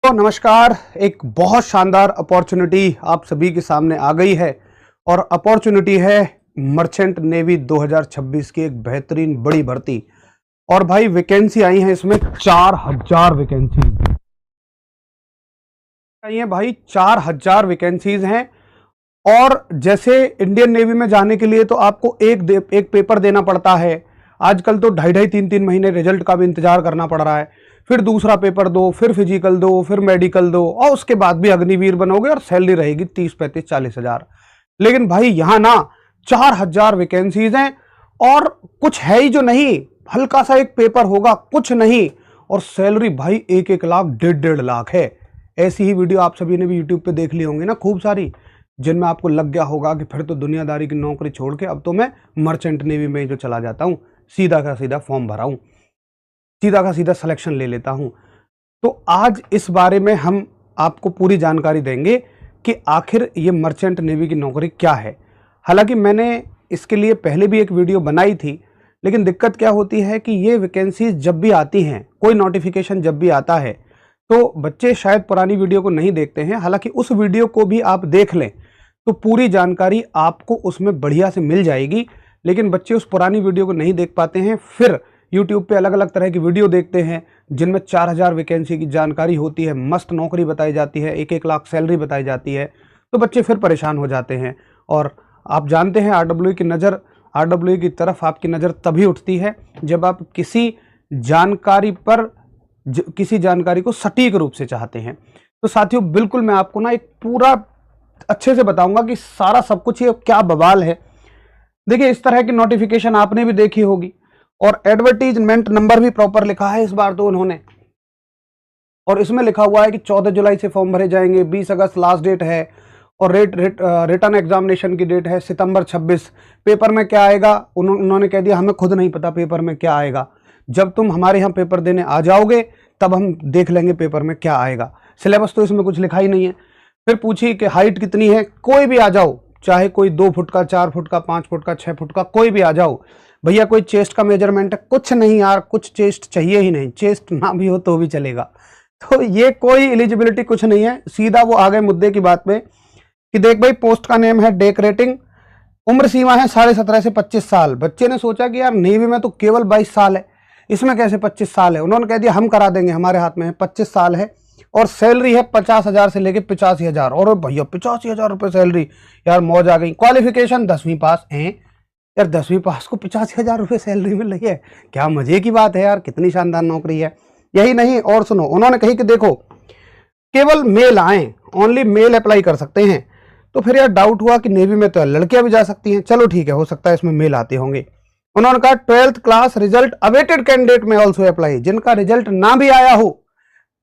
तो नमस्कार। एक बहुत शानदार अपॉर्चुनिटी आप सभी के सामने आ गई है और अपॉर्चुनिटी है मर्चेंट नेवी 2026 की एक बेहतरीन बड़ी भर्ती। और भाई वैकेंसी आई है इसमें 4000 वैकेंसी आई है भाई, 4000 वैकेंसीज हैं। और जैसे इंडियन नेवी में जाने के लिए तो आपको एक पेपर देना पड़ता है। आजकल तो 2.5-3 महीने रिजल्ट का भी इंतजार करना पड़ रहा है। फिर दूसरा पेपर दो, फिर फिजिकल दो, फिर मेडिकल दो और उसके बाद भी अग्निवीर बनोगे और सैलरी रहेगी 30-35-40 हजार। लेकिन भाई यहां ना 4000 वैकेंसीज हैं और कुछ है ही जो नहीं, हल्का सा एक पेपर होगा, कुछ नहीं, और सैलरी भाई 1-1 लाख 1.5 लाख है। ऐसी ही वीडियो आप सभी ने भी यूट्यूब पे देख ली होंगी ना खूब सारी, जिनमें आपको लग गया होगा कि फिर तो दुनियादारी की नौकरी छोड़ के अब तो मैं मर्चेंट नेवी में जो चला जाता हूं, सीधा का सीधा फॉर्म भरा हूं, सीधा का सीधा सिलेक्शन ले लेता हूं। तो आज इस बारे में हम आपको पूरी जानकारी देंगे कि आखिर ये मर्चेंट नेवी की नौकरी क्या है। हालांकि मैंने इसके लिए पहले भी एक वीडियो बनाई थी, लेकिन दिक्कत क्या होती है कि ये वैकेंसीज जब भी आती हैं, कोई नोटिफिकेशन जब भी आता है, तो बच्चे शायद पुरानी वीडियो को नहीं देखते हैं। हालांकि उस वीडियो को भी आप देख लें तो पूरी जानकारी आपको उसमें बढ़िया से मिल जाएगी। लेकिन बच्चे उस पुरानी वीडियो को नहीं देख पाते हैं, फिर यूट्यूब पे अलग अलग तरह की वीडियो देखते हैं जिनमें 4000 वैकेंसी की जानकारी होती है, मस्त नौकरी बताई जाती है, 1-1 लाख सैलरी बताई जाती है, तो बच्चे फिर परेशान हो जाते हैं। और आप जानते हैं आरडब्ल्यू की तरफ आपकी नज़र तभी उठती है जब आप किसी जानकारी को सटीक रूप से चाहते हैं। तो साथियों, बिल्कुल मैं आपको ना एक पूरा अच्छे से बताऊंगा कि सारा सब कुछ ये क्या बवाल है। देखिए, इस तरह की नोटिफिकेशन आपने भी देखी होगी और एडवर्टीजमेंट नंबर भी प्रॉपर लिखा है इस बार तो उन्होंने, और इसमें लिखा हुआ है कि 14 जुलाई से फॉर्म भरे जाएंगे, 20 अगस्त लास्ट डेट है और रिटर्न एग्जामिनेशन की डेट है सितंबर 26। पेपर में क्या आएगा उन्होंने कह दिया, हमें खुद नहीं पता पेपर में क्या आएगा। जब तुम हमारे यहाँ पेपर देने आ जाओगे तब हम देख लेंगे पेपर में क्या आएगा। सिलेबस तो इसमें कुछ लिखा ही नहीं है। फिर पूछी कि हाइट कितनी है, कोई भी आ जाओ, चाहे कोई 2 फुट का, 4 फुट का, 5 फुट का, 6 फुट का, कोई भी आ जाओ। भैया कोई चेस्ट का मेजरमेंट है? कुछ नहीं यार, कुछ चेस्ट चाहिए ही नहीं, चेस्ट ना भी हो तो भी चलेगा। तो ये कोई एलिजिबिलिटी कुछ नहीं है। सीधा वो आ गए मुद्दे की बात पे कि देख भाई, पोस्ट का नेम है डेक रेटिंग, उम्र सीमा है 17.5 से 25 साल। बच्चे ने सोचा कि यार नेवी में तो केवल 22 साल है, इसमें कैसे 25 साल है। उन्होंने कह दिया हम करा देंगे, हमारे हाथ में है, 25 साल है और सैलरी है 50,000 से लेके 85,000। और भैया 85,000 रुपये सैलरी, यार मौज आ गई। क्वालिफिकेशन 10वीं पास है यार, 10वीं पास को 85,000 रुपये सैलरी मिल रही है, क्या मजे की बात है यार, कितनी शानदार नौकरी है। यही नहीं, और सुनो, उन्होंने कही कि देखो केवल मेल आए, ओनली मेल अप्लाई कर सकते हैं। तो फिर यार डाउट हुआ कि नेवी में तो लड़कियां भी जा सकती हैं। चलो ठीक है, हो सकता है इसमें मेल आते होंगे। उन्होंने कहा 12th class result awaited candidate में ऑल्सो अप्लाई, जिनका रिजल्ट ना भी आया हो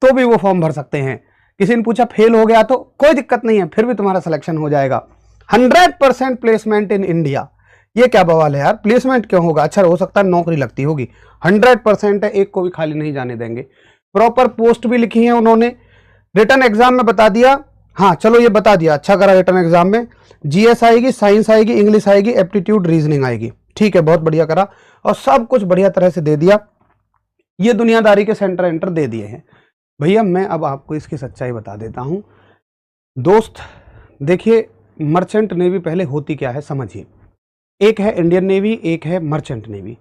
तो भी वो फॉर्म भर सकते हैं। किसी ने पूछा फेल हो गया तो कोई दिक्कत नहीं है, फिर भी तुम्हारा सिलेक्शन हो जाएगा। 100% प्लेसमेंट इन इंडिया। ये क्या बवाल है यार, प्लेसमेंट क्यों होगा? अच्छा, हो सकता है नौकरी लगती होगी। 100% है, एक को भी खाली नहीं जाने देंगे। प्रॉपर पोस्ट भी लिखी है उन्होंने। रिटर्न एग्जाम में बता दिया, हाँ चलो ये बता दिया, अच्छा करा। रिटर्न एग्जाम में जीएस आएगी, साइंस आएगी, इंग्लिश आएगी, एप्टीट्यूड रीजनिंग आएगी। ठीक है, बहुत बढ़िया करा और सब कुछ बढ़िया तरह से दे दिया। ये दुनियादारी के सेंटर एंटर दे दिए हैं। भैया मैं अब आपको इसकी सच्चाई बता देता हूं। दोस्त देखिए, मर्चेंट नेवी पहले होती क्या है समझिए। एक है इंडियन नेवी, एक है मर्चेंट नेवी।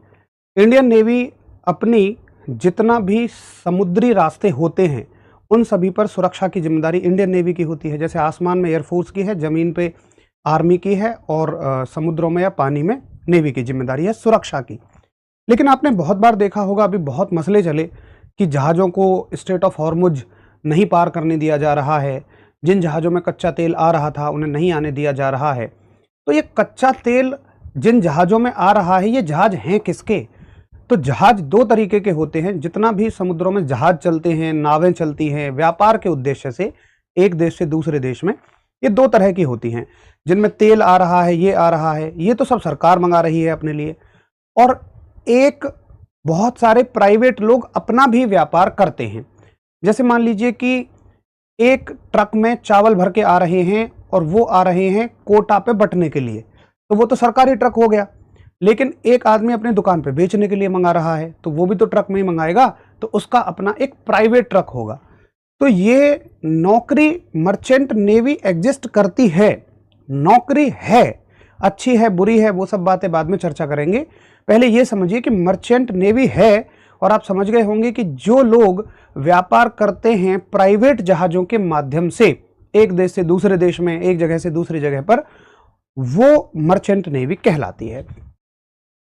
इंडियन नेवी अपनी जितना भी समुद्री रास्ते होते हैं उन सभी पर सुरक्षा की जिम्मेदारी इंडियन नेवी की होती है। जैसे आसमान में एयरफोर्स की है, ज़मीन पे आर्मी की है और समुद्रों में या पानी में नेवी की जिम्मेदारी है सुरक्षा की। लेकिन आपने बहुत बार देखा होगा, अभी बहुत मसले चले कि जहाज़ों को स्ट्रेट ऑफ हॉर्मुज नहीं पार करने दिया जा रहा है। जिन जहाज़ों में कच्चा तेल आ रहा था उन्हें नहीं आने दिया जा रहा है। तो ये कच्चा तेल जिन जहाज़ों में आ रहा है, ये जहाज़ हैं किसके? तो जहाज़ 2 तरीके के होते हैं। जितना भी समुद्रों में जहाज़ चलते हैं, नावें चलती हैं व्यापार के उद्देश्य से एक देश से दूसरे देश में, ये 2 तरह की होती हैं। जिनमें तेल आ रहा है, ये आ रहा है, ये तो सब सरकार मंगा रही है अपने लिए। और एक बहुत सारे प्राइवेट लोग अपना भी व्यापार करते हैं। जैसे मान लीजिए कि एक ट्रक में चावल भर के आ रहे हैं और वो आ रहे हैं कोटा पे बंटने के लिए, तो वो तो सरकारी ट्रक हो गया। लेकिन एक आदमी अपनी दुकान पे बेचने के लिए मंगा रहा है तो वो भी तो ट्रक में ही मंगाएगा, तो उसका अपना एक प्राइवेट ट्रक होगा। तो ये नौकरी मर्चेंट नेवी एग्जिस्ट करती है, नौकरी है, अच्छी है बुरी है वो सब बातें बाद में चर्चा करेंगे। पहले ये समझिए कि मर्चेंट नेवी है, और आप समझ गए होंगे कि जो लोग व्यापार करते हैं प्राइवेट जहाजों के माध्यम से एक देश से दूसरे देश में, एक जगह से दूसरी जगह पर, वो मर्चेंट नेवी कहलाती है।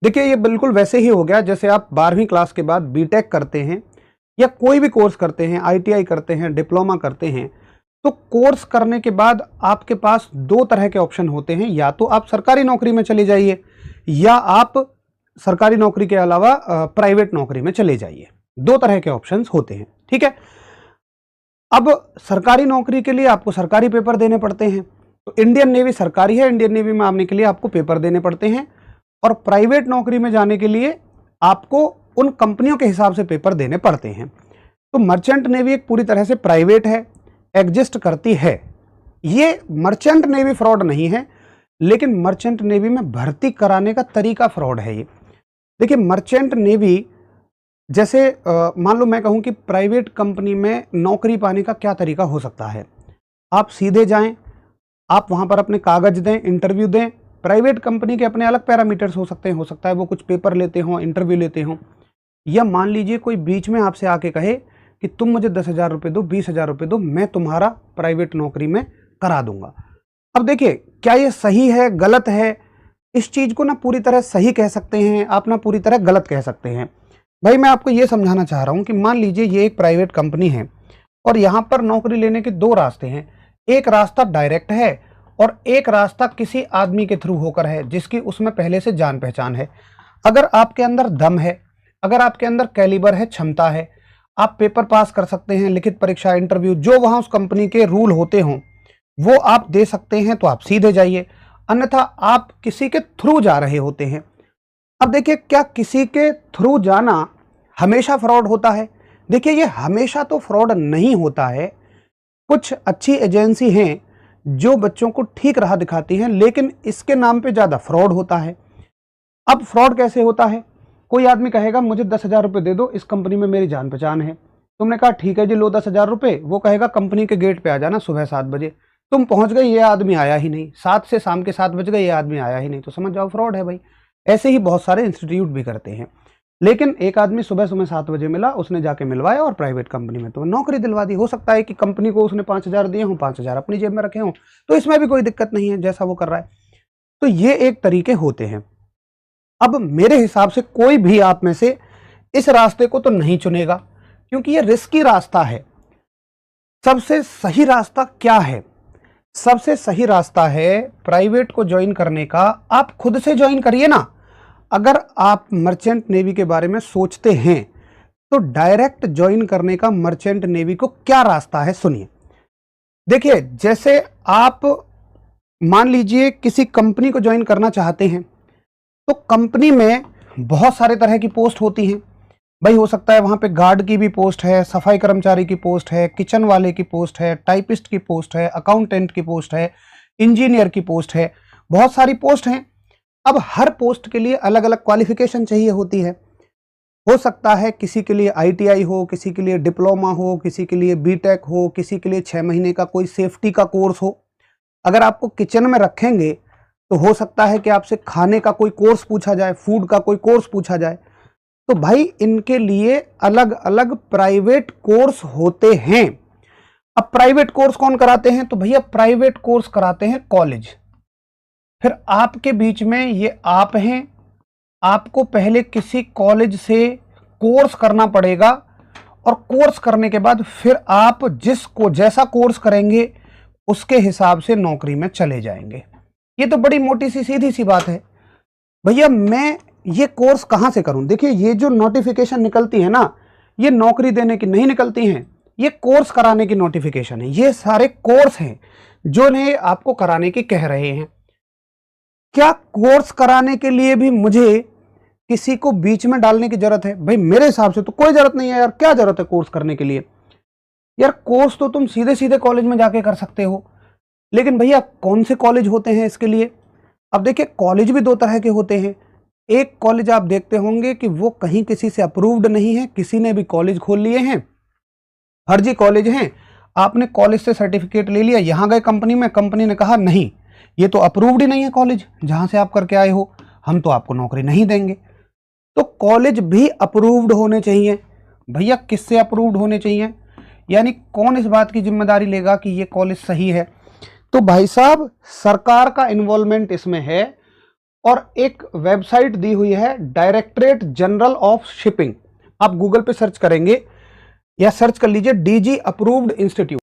देखिए ये बिल्कुल वैसे ही हो गया जैसे आप 12वीं क्लास के बाद बीटेक करते हैं या कोई भी कोर्स करते हैं, आईटीआई करते हैं, डिप्लोमा करते हैं, तो कोर्स करने के बाद आपके पास दो तरह के ऑप्शन होते हैं, या तो आप सरकारी नौकरी में चले जाइए या आप सरकारी नौकरी के अलावा प्राइवेट नौकरी में चले जाइए। दो तरह के ऑप्शंस होते हैं, ठीक है। अब सरकारी नौकरी के लिए आपको सरकारी पेपर देने पड़ते हैं, तो इंडियन नेवी सरकारी है, इंडियन नेवी में आने के लिए आपको पेपर देने पड़ते हैं, और प्राइवेट नौकरी में जाने के लिए आपको उन कंपनियों के हिसाब से पेपर देने पड़ते हैं। तो मर्चेंट नेवी एक पूरी तरह से प्राइवेट है, एग्जिस्ट करती है। ये मर्चेंट नेवी फ्रॉड नहीं है, लेकिन मर्चेंट नेवी में भर्ती कराने का तरीका फ्रॉड है। ये देखिए मर्चेंट नेवी, जैसे मान लो मैं कहूं कि प्राइवेट कंपनी में नौकरी पाने का क्या तरीका हो सकता है। आप सीधे जाएं, आप वहां पर अपने कागज दें, इंटरव्यू दें। प्राइवेट कंपनी के अपने अलग पैरामीटर्स हो सकते हैं, हो सकता है वो कुछ पेपर लेते हों, इंटरव्यू लेते हों, या मान लीजिए कोई बीच में आपसे आके कहे कि तुम मुझे 10,000 रुपये दो, 20,000 रुपये दो, मैं तुम्हारा प्राइवेट नौकरी में करा दूंगा। अब देखिए क्या ये सही है गलत है, इस चीज़ को ना पूरी तरह सही कह सकते हैं आप, ना पूरी तरह गलत कह सकते हैं। भाई मैं आपको ये समझाना चाह रहा हूँ कि मान लीजिए ये एक प्राइवेट कंपनी है और यहाँ पर नौकरी लेने के दो रास्ते हैं। एक रास्ता डायरेक्ट है और एक रास्ता किसी आदमी के थ्रू होकर है जिसकी उसमें पहले से जान पहचान है। अगर आपके अंदर दम है, अगर आपके अंदर कैलिबर है, क्षमता है, आप पेपर पास कर सकते हैं, लिखित परीक्षा, इंटरव्यू, जो वहाँ उस कंपनी के रूल होते हों वो आप दे सकते हैं, तो आप सीधे जाइए। अन्यथा आप किसी के थ्रू जा रहे होते हैं। अब देखिए क्या किसी के थ्रू जाना हमेशा फ्रॉड होता है? देखिए ये हमेशा तो फ्रॉड नहीं होता है। कुछ अच्छी एजेंसी हैं जो बच्चों को ठीक राह दिखाती हैं, लेकिन इसके नाम पे ज़्यादा फ्रॉड होता है। अब फ्रॉड कैसे होता है? कोई आदमी कहेगा मुझे 10,000 रुपये दे दो, इस कंपनी में मेरी जान पहचान है। तुमने कहा ठीक है जी लो 10,000 रुपये। वो कहेगा कंपनी के गेट पे आ जाना सुबह 7 बजे। तुम पहुंच गए, ये आदमी आया ही नहीं, 7 से शाम के 7 बज गए, ये आदमी आया ही नहीं, तो समझ जाओ फ्रॉड है भाई। ऐसे ही बहुत सारे इंस्टीट्यूट भी करते हैं। लेकिन एक आदमी सुबह 7 बजे मिला, उसने जाके मिलवाया और प्राइवेट कंपनी में तो नौकरी दिलवा दी। हो सकता है कि कंपनी को उसने 5,000 दिए हों, 5,000 अपनी जेब में रखे हों, तो इसमें भी कोई दिक्कत नहीं है जैसा वो कर रहा है। तो ये एक तरीके होते हैं। अब मेरे हिसाब से कोई भी आप में से इस रास्ते को तो नहीं चुनेगा, क्योंकि ये रिस्की रास्ता है। सबसे सही रास्ता क्या है? सबसे सही रास्ता है प्राइवेट को ज्वाइन करने का, आप खुद से ज्वाइन करिए ना। अगर आप मर्चेंट नेवी के बारे में सोचते हैं तो डायरेक्ट ज्वाइन करने का मर्चेंट नेवी को क्या रास्ता है सुनिए। देखिए जैसे आप मान लीजिए किसी कंपनी को ज्वाइन करना चाहते हैं, तो कंपनी में बहुत सारे तरह की पोस्ट होती हैं। भाई हो सकता है वहाँ पे गार्ड की भी पोस्ट है, सफाई कर्मचारी की पोस्ट है, किचन वाले की पोस्ट है, टाइपिस्ट की पोस्ट है, अकाउंटेंट की पोस्ट है, इंजीनियर की पोस्ट है, बहुत सारी पोस्ट हैं। अब हर पोस्ट के लिए अलग अलग क्वालिफिकेशन चाहिए होती है। हो सकता है किसी के लिए आईटीआई हो, किसी के लिए डिप्लोमा हो, किसी के लिए बीटेक हो, किसी के लिए 6 महीने का कोई सेफ्टी का कोर्स हो। अगर आपको किचन में रखेंगे तो हो सकता है कि आपसे खाने का कोई कोर्स पूछा जाए, फूड का कोई कोर्स पूछा जाए। तो भाई इनके लिए अलग अलग प्राइवेट कोर्स होते हैं। अब प्राइवेट कोर्स कौन कराते हैं? तो भैया प्राइवेट कोर्स कराते हैं कॉलेज। फिर आपके बीच में ये आप हैं, आपको पहले किसी कॉलेज से कोर्स करना पड़ेगा, और कोर्स करने के बाद फिर आप जिसको जैसा कोर्स करेंगे उसके हिसाब से नौकरी में चले जाएंगे। ये तो बड़ी मोटी सी सीधी सी बात है। भैया मैं ये कोर्स कहाँ से करूं? देखिए ये जो नोटिफिकेशन निकलती है ना, ये नौकरी देने की नहीं निकलती हैं, ये कोर्स कराने की नोटिफिकेशन है। ये सारे कोर्स हैं जो ने आपको कराने की कह रहे हैं। क्या कोर्स कराने के लिए भी मुझे किसी को बीच में डालने की जरूरत है? भाई मेरे हिसाब से तो कोई जरूरत नहीं है यार। क्या जरूरत है कोर्स करने के लिए? यार कोर्स तो तुम सीधे सीधे कॉलेज में जाके कर सकते हो। लेकिन भैया कौन से कॉलेज होते हैं इसके लिए? अब देखिए कॉलेज भी दो तरह के होते हैं। एक कॉलेज आप देखते होंगे कि वो कहीं किसी से अप्रूव्ड नहीं है, किसी ने भी कॉलेज खोल लिए हैं, फर्जी कॉलेज हैं, आपने कॉलेज से सर्टिफिकेट ले लिया, यहाँ गए कंपनी में, कंपनी ने कहा नहीं ये तो अप्रूव्ड ही नहीं है कॉलेज जहाँ से आप करके आए हो, हम तो आपको नौकरी नहीं देंगे। तो कॉलेज भी अप्रूव्ड होने चाहिए। भैया किससे अप्रूव्ड होने चाहिए, यानी कौन इस बात की जिम्मेदारी लेगा कि ये कॉलेज सही है? तो भाई साहब सरकार का इन्वॉल्वमेंट इसमें है। और एक वेबसाइट दी हुई है डायरेक्टरेट जनरल ऑफ शिपिंग, आप गूगल पे सर्च करेंगे या सर्च कर लीजिए DG अप्रूव्ड इंस्टीट्यूट।